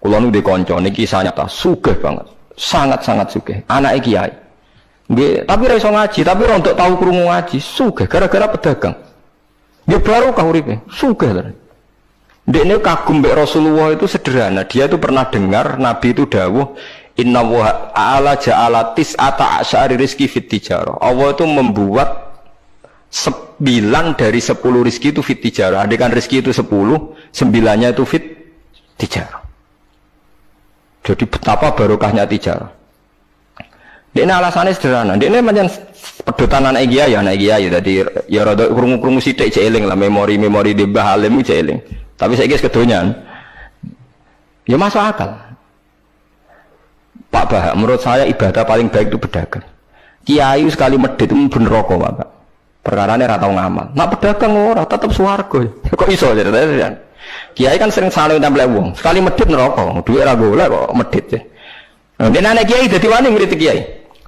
Kula nu di kanca niki nyata sugih banget. Sangat-sangat sugih. Anake kiai. Nggih, tapi ra iso ngaji, tapi ora untuk tahu krungu ngaji, sugih gara-gara pedagang. Nggih barokah uripe, sugih tenan. Ndekne kagum mbek Rasulullah itu sederhana. Dia itu pernah dengar Nabi itu dawuh, "Inna wa ta'ala ja'ala tis'ata asyari rizki fit tijarah." Allah itu membuat 9 dari 10 rizki itu fit tijarah. Andaikan rizki itu 10, 9-nya itu fit tijarah. Jadi betapa barokahnya tijarah. Ini alasannya sederhana. Ini macam pedotan anak kiai tadi ya rada krungu-krungu sithik cek eling lah memori di Mbah Alim cek eling. Tapi saiki wis kedonyan. Ya masuk akal. Pak Bah, menurut saya ibadah paling baik itu berdagang. Kiai sekali medhit itu ben neraka, Pak. Perkarane ra tau ngamal. Nak pedagang ora tetep swarga. Kok iso ceritane? Kiai kan sering saling nempel wong. Sekali medhit neraka, duit ra golek kok medhit. Nek anak kiai dadi wani murid kiai.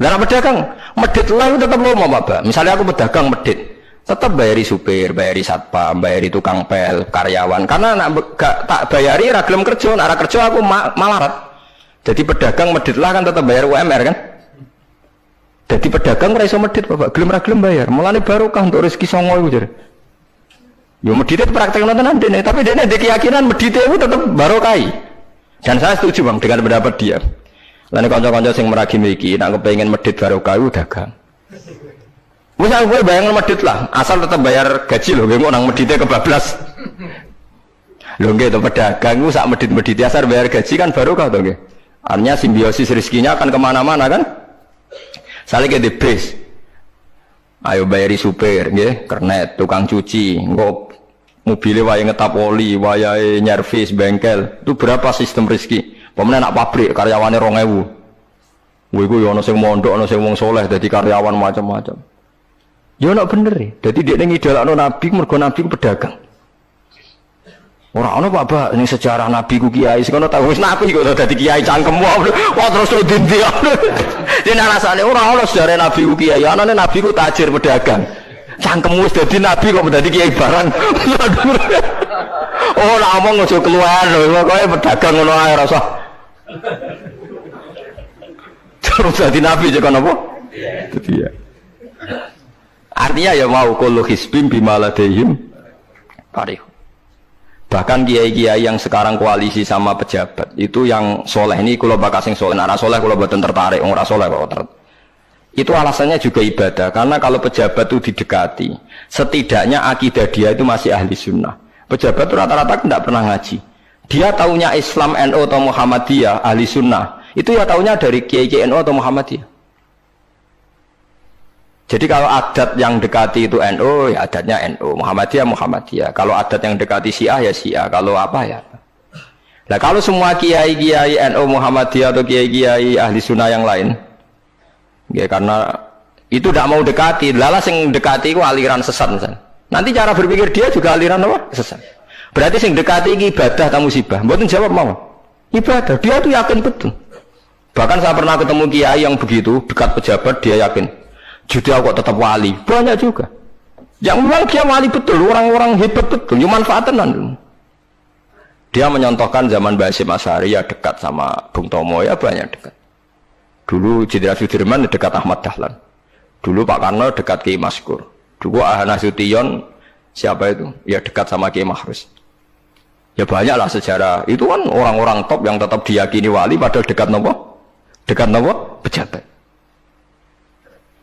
Lah pedagang medhit lah tetap lomo Pak. Misalnya aku pedagang medhit, tetap bayari supir, bayari satpam, bayari tukang pel, karyawan. Karena nak tak bayari ra gelem kerja, nak ra kerja aku malarat. Jadi pedagang medhit lah kan tetap bayar UMR kan. Jadi pedagang ora iso medhit Bapak, gelem ra gelem bayar. Mulane barokah untuk rezeki songo iku jare. Yo medhit itu praktekno tenan dene, tapi dene ndek keyakinan medhit itu tetap barokah. Dan saya setuju Bang dengan pendapat dia. Lan kanca-kanca sing meragim iki nek kepengin medhit barokah iku dagang. Wis aku bayang medhit lah, asal tetap bayar gaji lho, nggih nang medhite kebablas. Lho nggih to pedagang iku sak medhit-medhit asal bayar gaji kan barokah to nggih. Artinya simbiosis rezekinya akan kemana-mana kan? Saling ke bis. Ayo bayari supir nggih, kernet, tukang cuci, engko mobilnya wayahe ngetap oli, wayahe nyervis bengkel. Itu berapa sistem rezeki? Pemene nak pabrik karyawane 2000. Kuwi iku ya ana sing mondok, ana sing wong saleh dadi karyawan macam-macam. Ya ana bener e. Dadi dhek ning idolakno nabi mergo nabi ku pedagang. Ora ana Pak Ba ning sejarah nabi ku kiai sing ana tau wis nabi kok dadi kiai cangkemmu. Wah terus dindi. Dene alasane ora ana sejarah nabi ku kiai, anane nabi ku tajir pedagang. Cangkemmu wis dadi nabi kok dadi kiai barang. Oh nak omong ojo keluar lho, pokoke pedagang ngono ae rasa. Terus dadi nabi jek kono apa? Dadi ya. Artinya ya mau kullu hisbim bimaladehim parih. Bahkan kiai-kiai yang sekarang koalisi sama pejabat itu yang soleh ini kula bakal sing soleh, nek ora soleh kula mboten tertarik, wong ora soleh kok. Itu alasannya juga ibadah, karena kalau pejabat itu didekati, setidaknya akidah dia itu masih ahli sunnah. Pejabat itu rata-rata tidak pernah ngaji. Dia taunya Islam NU atau Muhammadiyah, ahli sunnah. Itu ya taunya dari kiai NU atau Muhammadiyah. Jadi kalau adat yang dekati itu NU, ya adatnya NU. Muhammadiyah, Muhammadiyah. Kalau adat yang dekati Syiah, ya Syiah. Kalau apa ya. Nah kalau semua kiai-kiai NU, Muhammadiyah atau kiai-kiai ahli sunnah yang lain, ya karena itu tidak mau dekati, lala sing dekati itu aliran sesat misalnya. Nanti cara berpikir dia juga aliran apa? Sesat. Berarti sing dekati ini ibadah atau musibah? Mboten jawab mau. Ibadah. Dia tuh yakin betul. Bahkan saya pernah ketemu kiai yang begitu dekat pejabat, dia yakin. Jadi aku tetap wali. Banyak juga. Yang memang dia wali betul, orang-orang hebat betul, cuma manfaatan. Dia menyontohkan zaman Mbah Hasyim Asy'ari ya dekat sama Bung Tomo ya banyak dekat. Dulu Jenderal Sudirman dekat Ahmad Dahlan. Dulu Pak Karno dekat Kiai Maskur. Dulu Ahana Sution siapa itu? Ya dekat sama Kiai Mahrus. Ya banyaklah sejarah. Itu kan orang-orang top yang tetap diyakini wali padahal dekat nopo? Dekat nopo? Pejabat.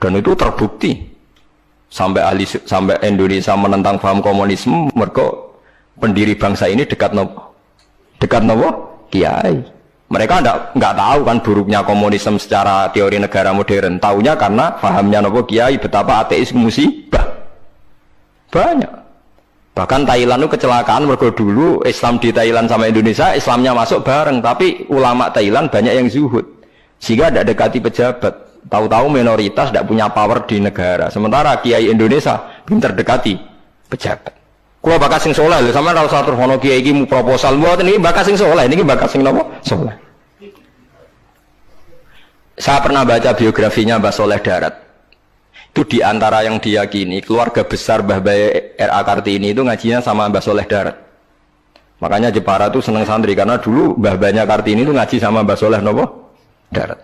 Dan itu terbukti. Sampai Indonesia menentang paham komunisme, mereka pendiri bangsa ini dekat nopo? Dekat nopo? Kiai. Mereka enggak tahu kan buruknya komunisme secara teori negara modern. Taunya karena pahamnya nopo kiai betapa ateis musibah. Banyak. Bahkan Thailand itu kecelakaan mergo dulu Islam di Thailand sama Indonesia, Islamnya masuk bareng, tapi ulama Thailand banyak yang zuhud. Sehingga tidak dekati pejabat. Tahu-tahu minoritas tidak punya power di negara. Sementara kiai Indonesia pinter dekati pejabat. Kulo bakas sing soleh lho, sampean ora usah terus ono kiai iki mu proposal mboten iki bakas sing soleh, niki bakas sing napa? Soleh. Saya pernah baca biografinya Mbah Soleh Darat. Itu diantara yang diyakini keluarga besar Mbah Bae R.A. Kartini itu ngajinya sama Mbah Soleh Darat. Makanya Jepara tuh seneng santri karena dulu mbah-mbahnya Kartini tuh ngaji sama Mbah Soleh nopo darat.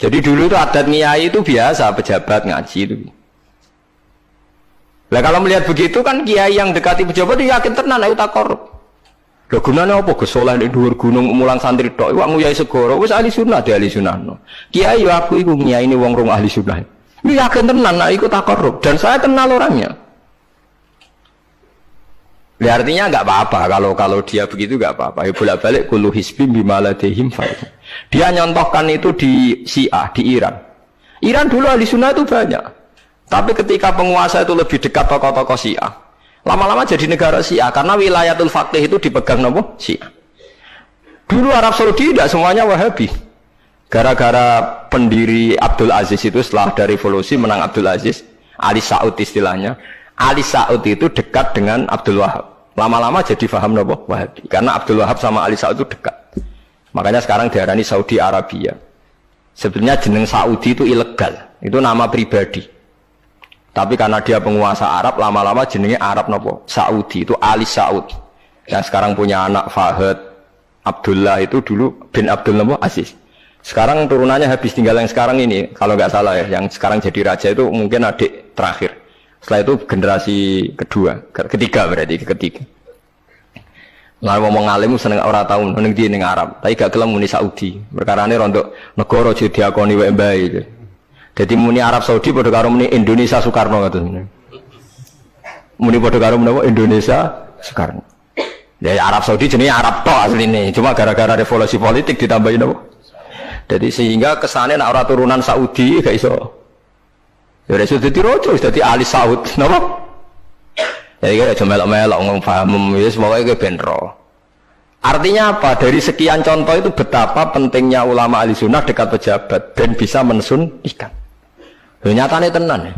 Jadi dulu tuh adat ngiyai itu biasa pejabat ngaji itu. Lah kalau melihat begitu kan kiai yang dekati pejabat itu yakin tenan ayo tak korup. Lho gunane apa Gus Soleh ning dhuwur gunung mulang santri tok iku nguyai segoro wis ahli sunnah de ahli sunnah. Kiai yo aku iku ngiyaine wong rong ahli sunnah. Ini yakin tenan nek iku tak korup dan saya kenal orangnya. Ya, artinya nggak apa-apa kalau dia begitu nggak apa-apa. Ya bolak-balik kullu hisbim bima ladehim fa'il. Dia nyontohkan itu di Syiah di Iran. Iran dulu ahli sunnah itu banyak. Tapi ketika penguasa itu lebih dekat tokoh-tokoh Syiah, lama-lama jadi negara Syiah karena wilayatul faqih itu dipegang nopo Syiah. Dulu Arab Saudi tidak semuanya Wahabi. Gara-gara pendiri Abdul Aziz itu setelah ada revolusi menang Abdul Aziz, Ali Saud istilahnya. Ali Saud itu dekat dengan Abdul Wahab. Lama-lama jadi faham nopo Wahabi. Karena Abdul Wahab sama Ali Saud itu dekat. Makanya sekarang diarani Saudi Arabia. Sebenarnya jeneng Saudi itu ilegal. Itu nama pribadi. Tapi karena dia penguasa Arab, lama-lama jenengnya Arab nopo Saudi. Itu Ali Saud. Yang sekarang punya anak Fahad Abdullah itu dulu bin Abdul nopo Aziz. Sekarang turunannya habis, tinggal yang sekarang ini. Kalau nggak salah ya, yang sekarang jadi raja itu mungkin adik terakhir. Setelah itu generasi ketiga berarti ketiga. Lah ngomong alim seneng ora tau ning ndi ning Arab, tapi gak gelem muni Saudi. Perkarane rontok negara aja diakoni wae mbae. Dadi muni Arab Saudi padha karo muni Indonesia Soekarno ngoten. Muni padha karo menapa Indonesia Soekarno. Ya Arab Saudi jenenge Arab tok asline, cuma gara-gara revolusi politik ditambahin apa? Jadi sehingga kesane nek ora turunan Saudi gak iso. Ya wis dadi raja, wis dadi ahli Saud, napa? Ya iki aja melok-melok ngomong paham wis pokoke kowe ben ro. Artinya apa? Dari sekian contoh itu betapa pentingnya ulama ahli sunnah dekat pejabat dan bisa mensunnikan. Ya nyatane tenan ya.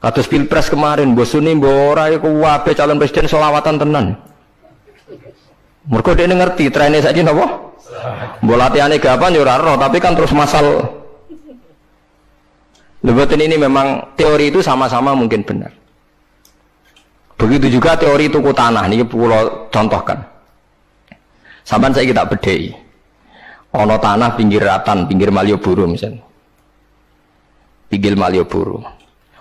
Kados Pilpres kemarin mbok suni mbok ora iku wae calon presiden selawatan tenan. Mergo dhek ngerti trene saiki napa? Mbok latihane gapan ya ora ro, tapi kan terus masal. Lebatin ini memang teori itu sama-sama mungkin benar. Begitu juga teori tuku tanah ini pulau contohkan. Sampai saya kita bedai. Ono tanah pinggir Ratan, pinggir Malioboro misalnya. Pinggir Malioboro.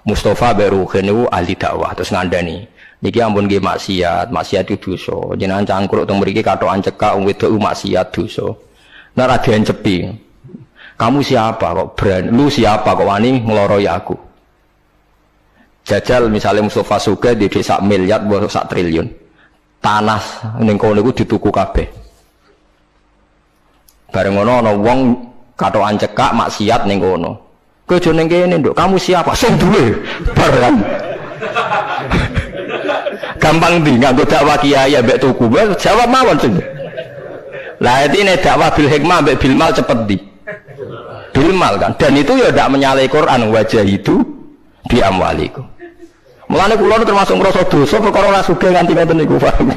Mustafa Beruhen itu ahli dakwah terus ngandani. Niki ampun nggih maksiat itu dosa. Jenengan cangkruk teng mriki katokan cekak wong wedok maksiat dosa. Nek ra diencepi. Kamu siapa kok berani? Lu siapa kok wani ngeloroi aku? Jajal misalnya Mustafa Suge di desa miliar buat sak triliun. Tanah ning kono iku dituku kabeh. Bareng ngono ana wong katokan cekak maksiat ning kono. Kowe aja ning kene, Nduk. Kamu siapa? Sing duwe. Bareng. Gampang ndi nganggo dakwah kiai ambek tuku. Jawab mawon sing. Lah ini dakwah bil hikmah ambek bil mal cepet ndi? Bilmal kan, dan itu ya tidak menyalahi Quran wajah itu di amwaliku. Mulane kula termasuk ngrasa dosa perkara ora sugih nganti ngoten niku paham.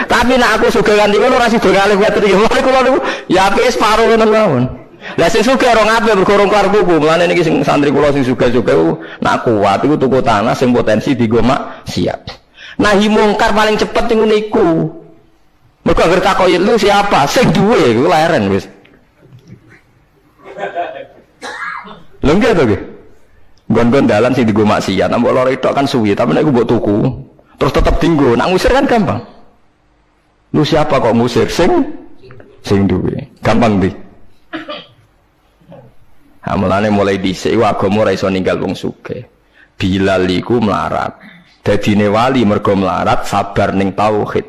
Tapi nek aku sugih nganti ngono ora sida kalih ngoten iki. Mulane kula niku ya apike separo ngoten mawon. Lah sing sugih ora ngape mergo karep tuku. Mulane niki sing santri kula sing sugih-sugih nak kuat iku tuku tanah sing potensi dienggo maksiat. Nahi mungkar paling cepet niku niku. Mergo anggere takoki lu siapa? Sing duwe iku leren wis. Lho nggih to nggih. Gon-gon dalan sing dienggo maksiat, mbok loro tok kan suwi, tapi nek mbok tuku, terus tetep dienggo. Nak ngusir kan gampang. Lu siapa kok ngusir? Sing duwe. Gampang ndi? Ha mulane mulai dhisik agama ora iso ninggal wong sugih. Bilal iku melarat. Dadine wali mergo melarat sabar ning tauhid.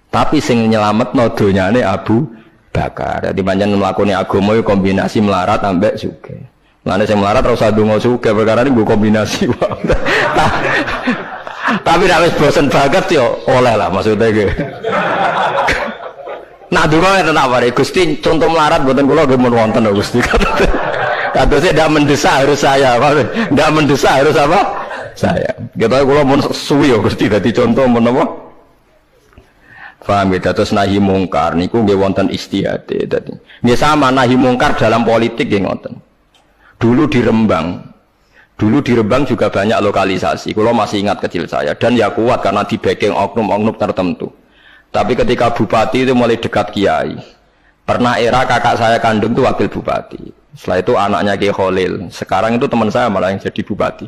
Tapi sing nyelametno donyane Abu Bakar. Jadi pancen mlakoni agama yo kombinasi melarat ambek sugih. Mulane sing melarat ora usah ndonga sugih perkara ini nggo kombinasi. Tapi nek wis bosen banget yo oleh lah maksudnya iki. Nak ndonga enten apa Gusti contoh melarat mboten kula nggih mun wonten lho Gusti. Kadosnya ndak mendesak harus saya, ndak mendesak harus apa? Saya. Kita kula mun suwi yo Gusti dadi contoh mun apa? Paham ya, terus nahi mungkar niku nggih wonten istihade dadi. Nggih sama nahi mungkar dalam politik nggih ngoten. Dulu di Rembang juga banyak lokalisasi. Kalau masih ingat kecil saya dan ya kuat karena di backing oknum-oknum tertentu. Tapi ketika bupati itu mulai dekat kiai. Pernah era kakak saya kandung itu wakil bupati. Setelah itu anaknya Kiai Khalil. Sekarang itu teman saya malah yang jadi bupati.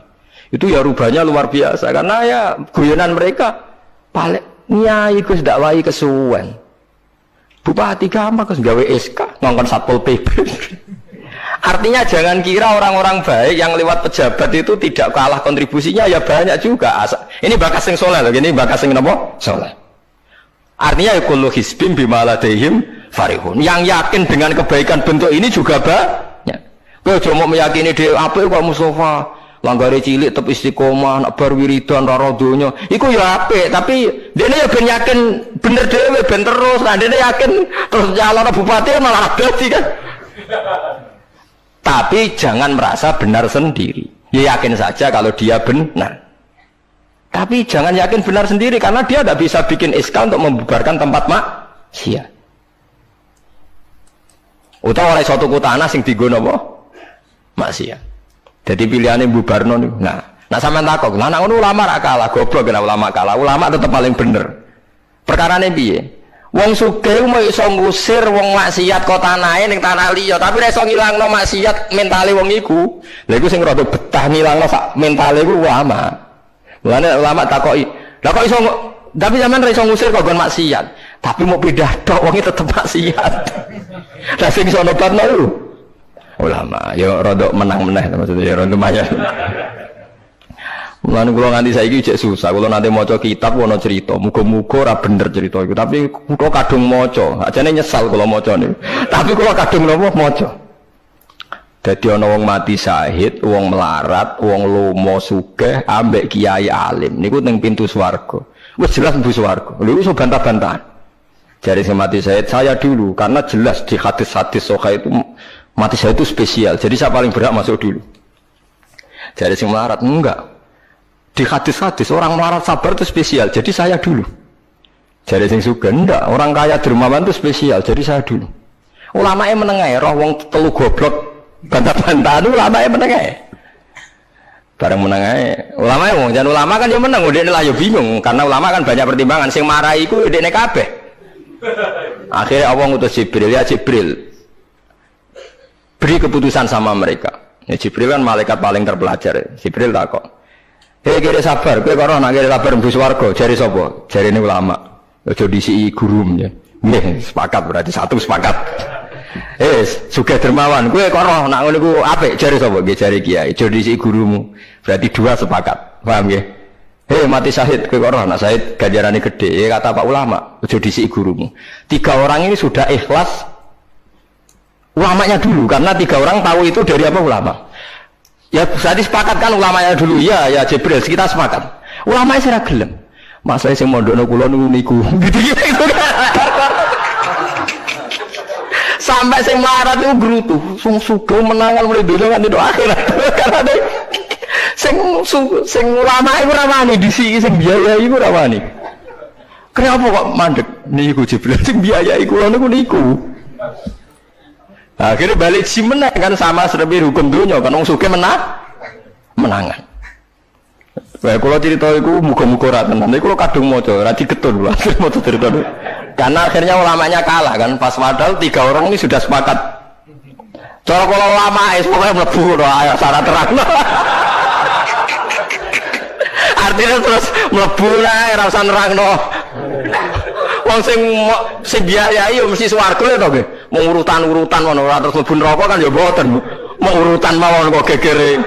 Itu ya rubahnya luar biasa karena ya guyonan mereka paling nyai Gus dakwai kesuwen. Bupati gampang Gus gawe SK ngongkon Satpol PP. Artinya jangan kira orang-orang baik yang lewat pejabat itu tidak kalah kontribusinya, ya banyak juga. Ini bakas sing soleh loh, ini bakas sing napa? Soleh. Artinya kullu hisbin bima ladaihim farihun. Yang yakin dengan kebaikan bentuk ini juga banyak. Kowe aja mau meyakini dhewe apik kok Mustofa, langgare cilik tetep istiqomah, nak bar wiridan karo donya. Iku ya apik, tapi dene ya ben yakin bener dhewe ben terus. Lah dene yakin terus calon bupati malah dadi kan. Tapi jangan merasa benar sendiri. Ya yakin saja kalau dia benar. Tapi jangan yakin benar sendiri karena dia tidak bisa bikin SK untuk membubarkan tempat maksiat. Utawa oleh suatu tanah sing dienggo napa? Maksiat. Jadi pilihannya bubarno niku. Nah sampean takok, lah nek ulama ra kalah, goblok kena ulama kalah. Ulama tetap paling bener. Perkarane piye? Wong sugih mau iso ngusir wong maksiat kok tanahe ning tanah liya, tapi nek iso ngilangno maksiat mentale wong iku. Lha iku sing rada betah ngilangno sak mentale iku ulama. Mulane ulama takoki, "Lah kok iso tapi sampean ra iso ngusir kok nggon maksiat, tapi mau pindah tok wong tetep maksiat." Lah sing iso nobatno lho. Ulama, ya rada menang-meneh maksudnya ya rada lumayan. Mulane kula nganti saiki cek susah, kula nanti maca kitab ana cerita, muga-muga ora bener cerita iku, tapi kula kadung maca, ajane nyesal kula maca niku. Tapi kula kadung napa maca. Dadi ana wong mati syahid, wong melarat, wong lomo sugih ambek kiai alim niku ning pintu swarga. Wis jelas mlebu swarga. Lha iso bantah-bantahan. Jare sing mati syahid saya dulu karena jelas di hadis-hadis sahih itu mati syahid itu spesial. Jadi saya paling berhak masuk dulu. Jare sing melarat enggak. Di hadis-hadis orang melarat sabar itu spesial, jadi saya dulu. Jadi sing sugih ndak, orang kaya dermawan itu spesial, jadi saya dulu. Ulamae menengae roh wong telu goblok bantah-bantahan ulamae menengae. Bareng menengae, ulamae wong jan ulama kan ya meneng, ndekne lah ya bingung karena ulama kan banyak pertimbangan, sing marahi iku ndekne kabeh. Akhirnya Allah ngutus Jibril, ya Jibril. Beri keputusan sama mereka. Ya Jibril kan malaikat paling terpelajar. Jibril takok. Hei kira sabar, kowe karo nak kira sabar mlebu swarga, jare sapa? Jarine ulama. Aja disiki gurum ya. Nggih, sepakat berarti satu sepakat. Sugih dermawan, kowe karo nak ngono iku apik, jare sapa? Nggih jare kiai. Aja disiki gurumu. Berarti dua sepakat. Paham nggih? Mati syahid, kowe karo nak syahid ganjarane gede. Kata Pak ulama, aja disiki gurumu. 3 orang ini sudah ikhlas ulamanya dulu karena 3 orang tahu itu dari apa ulama. Ya berarti sepakat kan ulamanya dulu, ya Jibril kita sepakat. Ulamanya sira gelem. Masalah sing mondokno kula niku. Gitu. Sampai sing melarat itu gerutu, sing sugih menangan mulai dulu kan itu akhirat. Karena ada sing ulama iku ora wani disiki sing biayai iku ora wani. Kenapa kok mandek niku Jibril sing biayai kula niku. Akhirnya balik si menang kan sama seperti hukum dunia kan wong sugih menangan. Wah kalau cerita itu muga-muga ora tenan. Niku kula kadung maca, ora digetun lho maca cerita itu. Karena akhirnya ulamanya kalah kan pas padahal 3 orang ini sudah sepakat. Cara kalau ulama pokoknya mlebu lho ayo syarat terang. Artinya terus mlebu lah ora usah nerangno. Wong sing biayai yo mesti swarga lho to nggih. Mau urutan-urutan ngono ora terus mlebu neraka kan ya mboten. Mau urutan mawon kok gegere.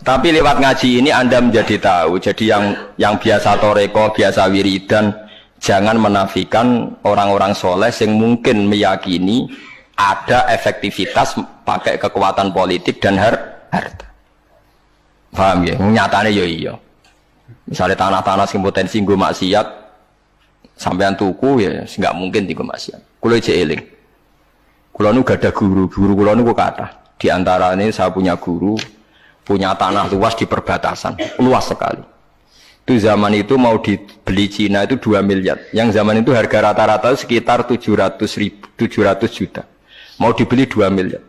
Tapi lewat ngaji ini Anda menjadi tahu. Jadi yang biasa toreko, biasa wiridan, jangan menafikan orang-orang soleh yang mungkin meyakini ada efektivitas pakai kekuatan politik dan harta. Paham ya? Nyatanya ya iya. Misalnya tanah-tanah yang potensi nggo maksiat, sampean tuku ya nggak mungkin nggo maksiat. Kulo aja eling. Kulo nu gak ada guru kulo nu kok kathah. Di antara ini saya punya guru, punya tanah luas di perbatasan, luas sekali. Itu zaman itu mau dibeli Cina itu 2 miliar. Yang zaman itu harga rata-rata sekitar 700 juta. Mau dibeli 2 miliar.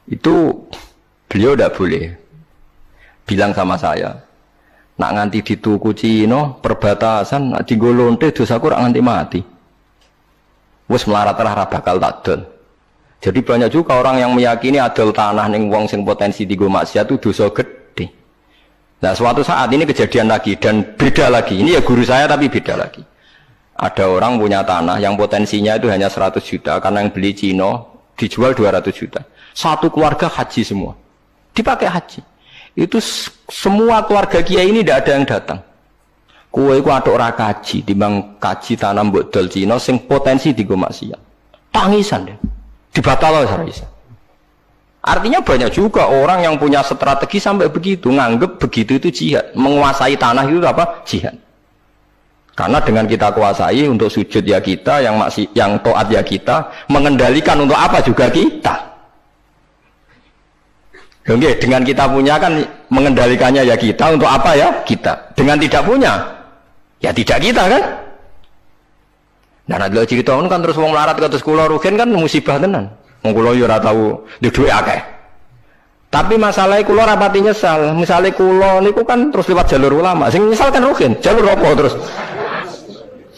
Itu beliau tidak boleh bilang sama saya, Nak nganti dituku Cina perbatasan, nak dienggo lonte dosaku rak nganti mati. Wes melarat ra bakal takdol. Jadi banyak juga orang yang meyakini adol tanah ning wong sing potensi dienggo maksiat itu dosa gede. Nah, suatu saat ini kejadian lagi dan beda lagi. Ini ya guru saya tapi beda lagi. Ada orang punya tanah yang potensinya itu hanya 100 juta karena yang beli Cina dijual 200 juta. Satu keluarga haji semua. Dipakai haji. Itu semua keluarga kiai ini tidak ada yang datang. Kowe iku atuk ora kaji, timbang kaji tanam mbok dol Cina sing potensi dienggo maksiat. Tangisan deh. Dibatal ora iso. Artinya banyak juga orang yang punya strategi sampai begitu, nganggep begitu itu jihad. Menguasai tanah itu apa? Jihad. Karena dengan kita kuasai untuk sujud ya kita, yang taat ya kita, mengendalikan untuk apa juga kita. Oke, dengan kita punya kan mengendalikannya ya kita, untuk apa ya kita. Dengan tidak punya, ya tidak kita kan. Nah, nanti cerita kan terus wong melarat ke atas kulo rugen kan musibah tenan. Wong kulo yo ora tau duwe akeh. Tapi masalahnya kulo rapati nyesal. Misalnya kulo niku kan terus lewat jalur ulama. Sing nyesal kan rugen. Jalur apa terus?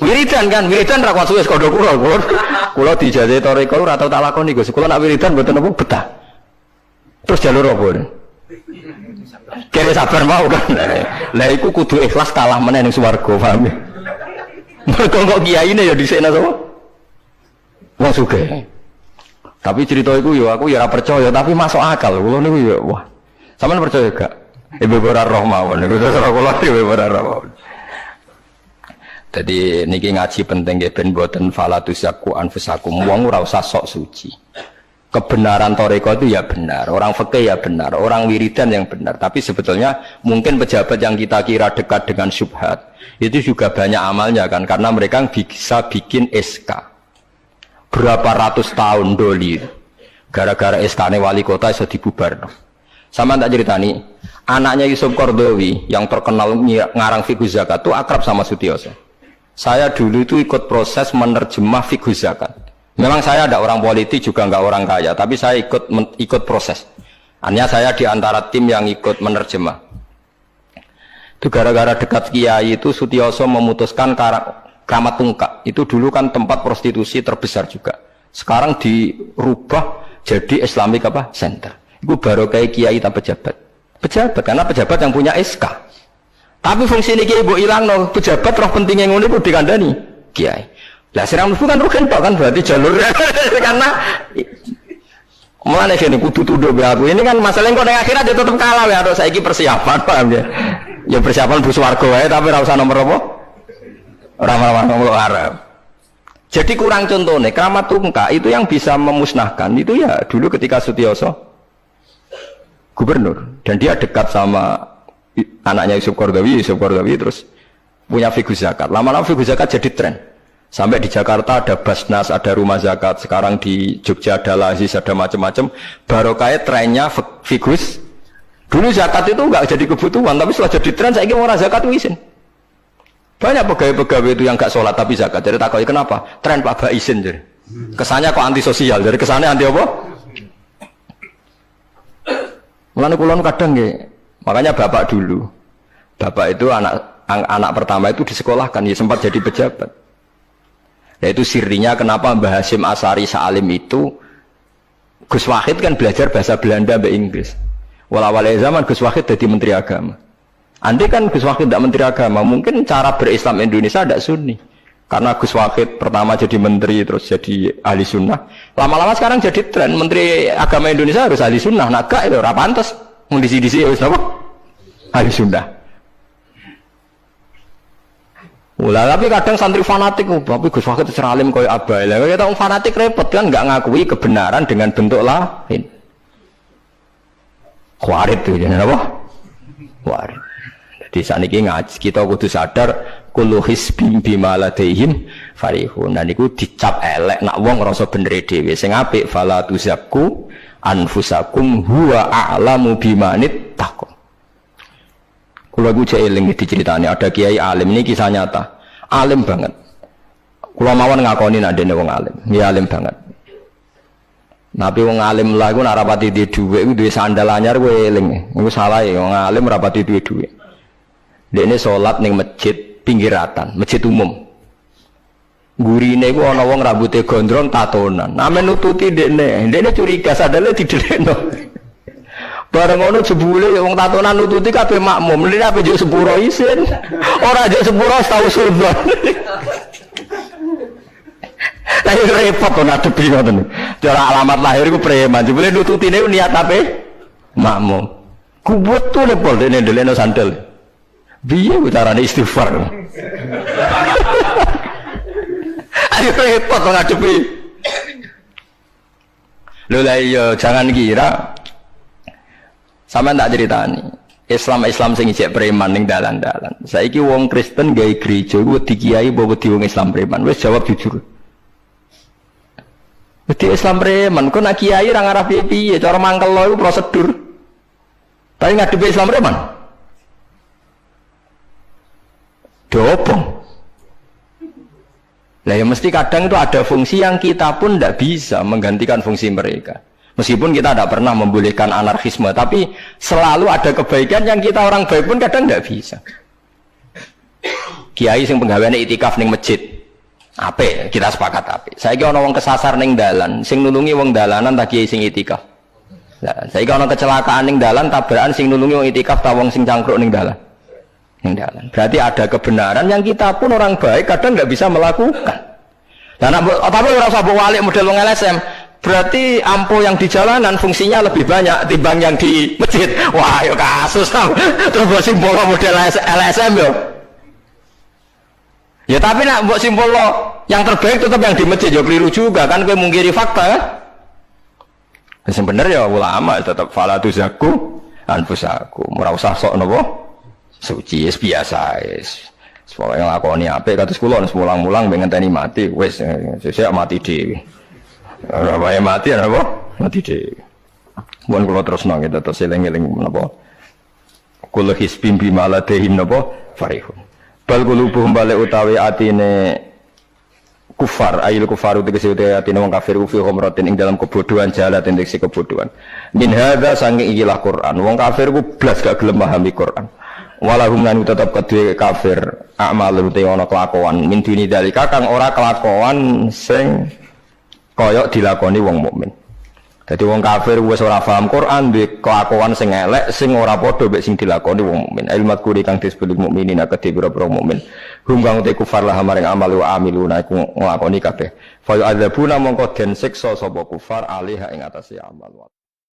Wiridan kan, wiridan ra kuat suwe kodho kulo. Kulo dijajahi toriko ora tau tak lakoni Gus. Kulo nak wiridan mboten apa betah. Terus jalur apa? Kene sabar mau kan. Lah iku kudu ikhlas kalah meneh ning swarga, paham ya? Mergo kok kiyaine ya dhisikna sapa? Wong sugih. Tapi cerita iku ya aku ya ora percaya, tapi masuk akal. Kulo niku ya wah. Sampeyan percaya gak? Ibu ora roh mawon niku terus kulo ibu ora roh. Jadi niki ngaji penting nggih ben boten falatusaku anfusakum. Wong ora usah sok suci. Kebenaran toriko itu ya benar, orang fikih ya benar, orang wiridan yang benar. Tapi sebetulnya mungkin pejabat yang kita kira dekat dengan syubhat itu juga banyak amalnya kan, karena mereka bisa bikin SK berapa ratus tahun doli gara-gara SK-ne wali kota bisa dibubar. Sama tak ceritani, anaknya Yusuf Qaradawi yang terkenal ngarang fiqh zakat itu akrab sama Sutioso. Saya dulu itu ikut proses menerjemah fiqh zakat. Memang saya ada orang politik juga enggak orang kaya, tapi saya ikut proses. Hanya saya di antara tim yang ikut menerjemah. Itu gara-gara dekat kiai itu Sutioso memutuskan Kramat Tungkak. Itu dulu kan tempat prostitusi terbesar juga. Sekarang dirubah jadi Islamic Center. Itu baru kayak kiai tak pejabat. Pejabat karena pejabat yang punya SK. Tapi fungsi ini kiai bu hilang no pejabat roh pentingnya ngono itu dikandani kiai. Lah sirang mlebu kan rugen tok kan berarti jalur karena mulane kene kudu tunduk aku. Ini kan masalah engko ning akhirat ya tetep kalah ya harus saiki persiapan paham ya. Ya persiapan bu swarga wae tapi ora usah nomor apa? Ora nomor Arab. Jadi kurang contohnya Kramat Tungkak itu yang bisa memusnahkan itu ya dulu ketika Sutioso gubernur dan dia dekat sama anaknya Yusuf Qaradawi terus punya fiqh zakat. Lama-lama fiqh zakat jadi tren. Sampai di Jakarta ada Basnas, ada rumah zakat. Sekarang di Jogja ada Lazis, ada macam-macam. Baru kayak trennya figus. Dulu zakat itu enggak jadi kebutuhan, tapi setelah jadi tren, saya ingin orang zakat itu izin. Banyak pegawai-pegawai itu yang enggak sholat tapi zakat. Jadi takutnya kenapa? Tren Pak Ba izin. Jadi. Kesannya kok antisosial. Jadi kesannya anti apa? Mulane kula kadang nggih. Makanya bapak dulu. Bapak itu anak pertama itu disekolahkan, ya sempat jadi pejabat. Yaitu sirinya kenapa Mbah Hasyim Asari Salim itu Gus Wahid kan belajar bahasa Belanda sampai Inggris. Awal-awal zaman Gus Wahid jadi menteri agama. Andai kan Gus Wahid tidak menteri agama, mungkin cara berislam Indonesia tidak sunni. Karena Gus Wahid pertama jadi menteri terus jadi ahli sunnah. Lama-lama sekarang jadi tren menteri agama Indonesia harus ahli sunnah. Nah gak itu ora pantes. Mendisi-disi harus apa? Ahli sunnah. Tapi kadang santri fanatik, tapi Gus Wahid seralim koyo abai. Lah kita fanatik repot kan enggak ngakui kebenaran dengan bentuk lain. Khawarit itu jenenge apa? Khawarit. Jadi saniki ngaji kita kudu sadar kullu hisbim bima ladaihim farihun. Dan iku dicap elek nak wong ngrasa bener dhewe. Sing apik fala tuzakku anfusakum huwa a'lamu bimanit taqwa. Kalau aku cek eling diceritani ada kiai alim, ini kisah nyata, alim banget. Kalau mawon ngakoni nak dene wong alim, ya alim banget. Tapi wong alim lah, aku nak rapati di duit, itu duit sandal anyar gue eling, itu salah ya, wong alim rapati duit. Dekne salat ning masjid pinggiratan, masjid umum. Gurine iku ana wong rambute gondrong tatonan. Amen nututi dekne curiga sadale didelekno. Bareng ngono jebule wong tatonan nututi kabeh makmum. Lha ape njuk sepuro isin. Ora njuk sepuro tau sunnah. Lah repot to ngadepi ngoten. Cara alamat lahir iku preman. Jebule nututine niat ape? Makmum. Kubut tuh lepol dene ndelekno sandal. Piye carane istighfar? Ayo repot to ngadepi. Lho lah iya jangan kira sampean tak ceritani. Islam sing isih preman ning dalan-dalan. Saiki wong Kristen gawe gereja iku wedi kiai apa wedi wong Islam preman? Wis jawab jujur. Wedi Islam preman, kok nak kiai ra ngarah piye-piye, cara mangkel lo iku prosedur. Tapi ngadepi Islam preman. Dobong. Lah ya mesti kadang itu ada fungsi yang kita pun tidak bisa menggantikan fungsi mereka. Meskipun kita tidak pernah membolehkan anarkisme, tapi selalu ada kebaikan yang kita orang baik pun kadang tidak bisa. Kiai sing penggaweane itikaf ning masjid. Apik, kita sepakat apik. Saiki ana wong kesasar ning dalan, sing nulungi wong dalanan ta kiai sing itikaf. Lah, saiki ana kecelakaan ning dalan, tabrakan sing nulungi wong itikaf ta wong sing cangkruk ning dalan. Berarti ada kebenaran yang kita pun orang baik kadang nggak bisa melakukan. Dan tapi orang sabuk walik model wong LSM, berarti ampo yang di jalanan fungsinya lebih banyak timbang yang di masjid. Wah, yo kasus terus buat simbol model LSM yo. Ya tapi nak buat simbol yang terbaik tetap yang di masjid yo keliru juga kan, kowe mungkiri fakta kan. Yang bener ya ulama tetap fala tuzaku anfusakum. Ora usah sok napa suci biasa wis. Pokoke nglakoni apik kados kula mulang-mulang ben ngenteni mati wis sesuk mati dhewe. Ora wae mati apa? Mati dhewe. Mun kula terusno kita terus eling-eling menapa? Kula hisbim bimaladehim napa? Farihun. Bal qulubuhum balik utawi atine kufar, ayil kufaru tegese utawi atine wong kafir fi khamratin ing dalam kebodohan jalat tegese kebodohan. Min hadza saking ikilah Quran. Wong kafir ku blas gak gelem pahami Quran. Walahum lan tetap kedue kafir amal te ana kelakuan min duni dalika kang ora kelakuan sing kaya dilakoni wong mukmin. Dadi wong kafir wis ora paham Quran duwe kelakuan sing elek sing ora padha mek sing dilakoni wong mukmin. Ilmu kuri kang disebut mukminin akeh pira-pira mukmin. Hum kang te kufar lah maring amal wa amiluna iku nglakoni kabeh. Fa yu'adzabuna mongko den siksa sapa kufar alih ing atase amal.